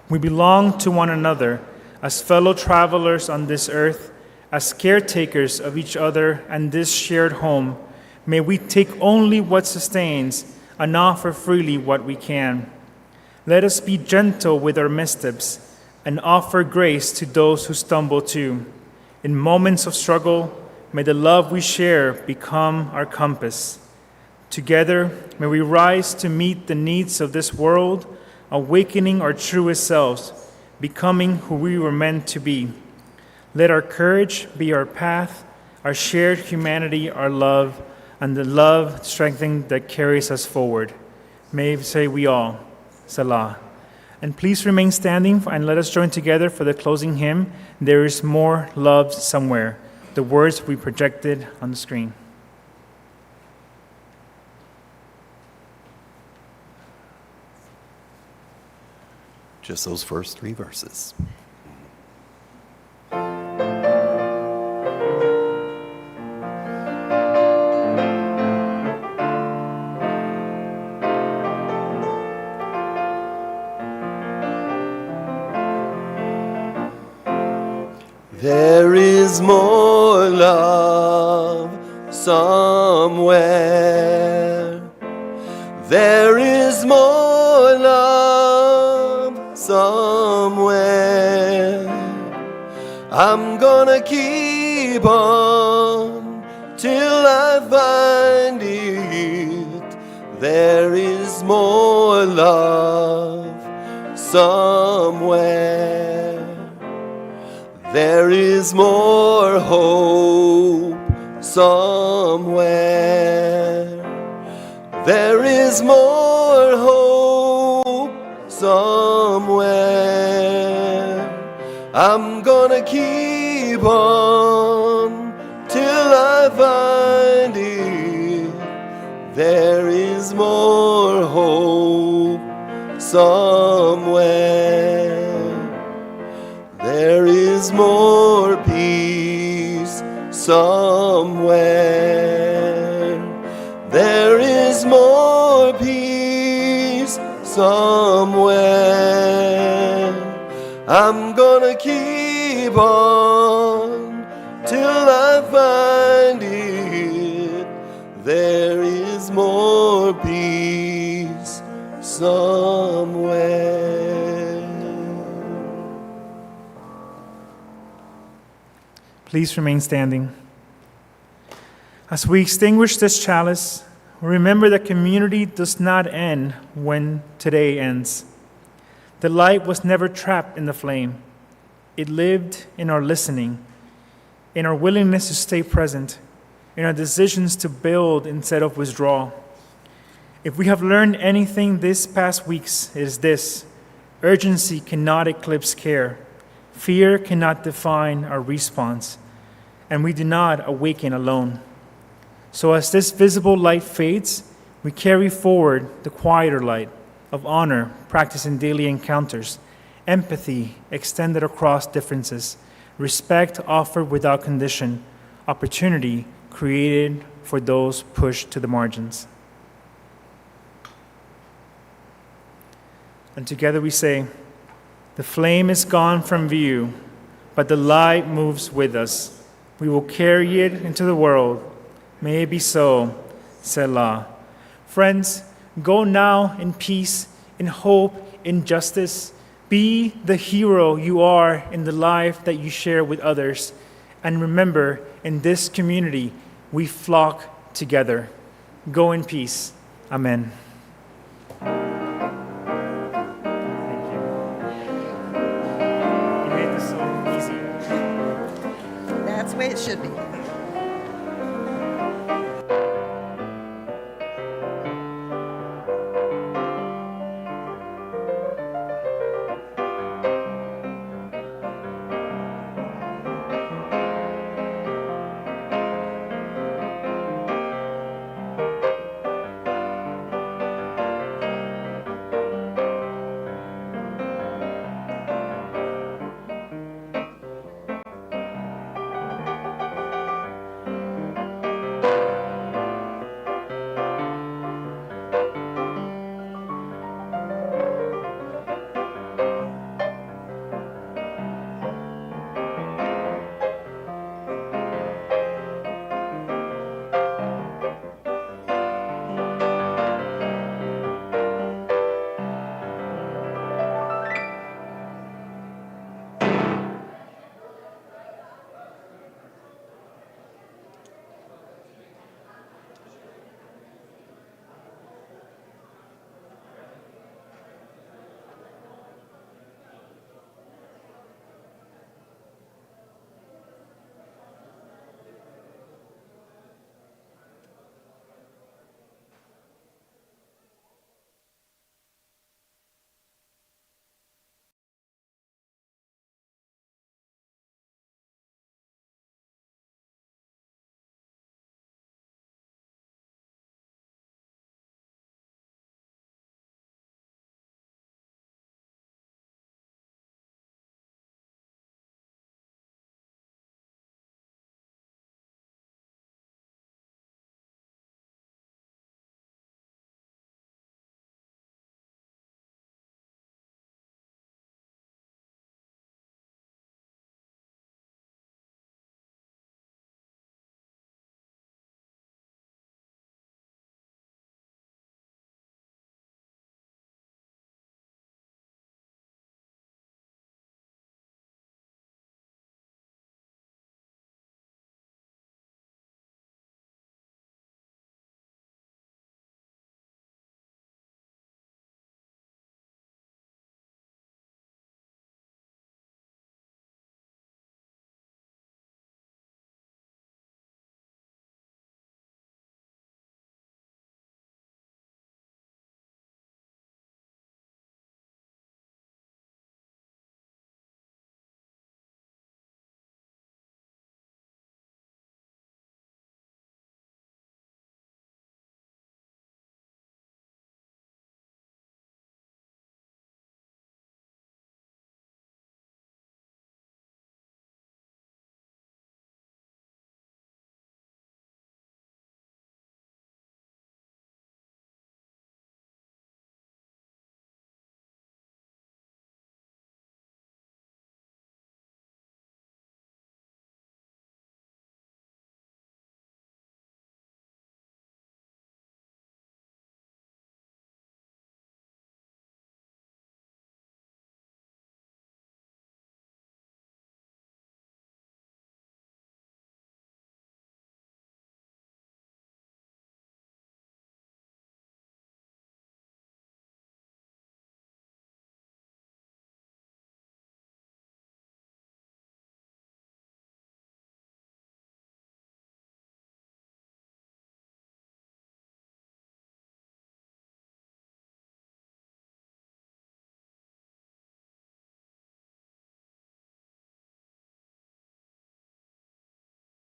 We belong to one another as fellow travelers on this earth, as caretakers of each other and this shared home. May we take only what sustains and offer freely what we can. Let us be gentle with our missteps and offer grace to those who stumble too. In moments of struggle, may the love we share become our compass. Together, may we rise to meet the needs of this world, awakening our truest selves, becoming who we were meant to be. Let our courage be our path, our shared humanity, our love, and the love strengthening that carries us forward. May we say we all, Salah. And please remain standing and let us join together for the closing hymn, There is More Love Somewhere, the words we projected on the screen. Just those first three verses. is more love somewhere. There is more love somewhere. I'm gonna keep on till I find it. There is more love somewhere. There is more hope somewhere. There is more hope somewhere. I'm gonna keep on till I find it. There is more hope somewhere. There is more peace somewhere. There is more peace somewhere. I'm gonna keep on till I find it. There is more peace somewhere. Please remain standing. As we extinguish this chalice, remember that community does not end when today ends. The light was never trapped in the flame. It lived in our listening, in our willingness to stay present, in our decisions to build instead of withdraw. If we have learned anything this past weeks, it is this: urgency cannot eclipse care. Fear cannot define our response, and we do not awaken alone. So as this visible light fades, we carry forward the quieter light of honor practiced in daily encounters, empathy extended across differences, respect offered without condition, opportunity created for those pushed to the margins. And together we say, the flame is gone from view, but the light moves with us. We will carry it into the world. May it be so. Selah. Friends, go now in peace, in hope, in justice. Be the hero you are in the life that you share with others. And remember, in this community, we flock together. Go in peace. Amen. That's the way it should be.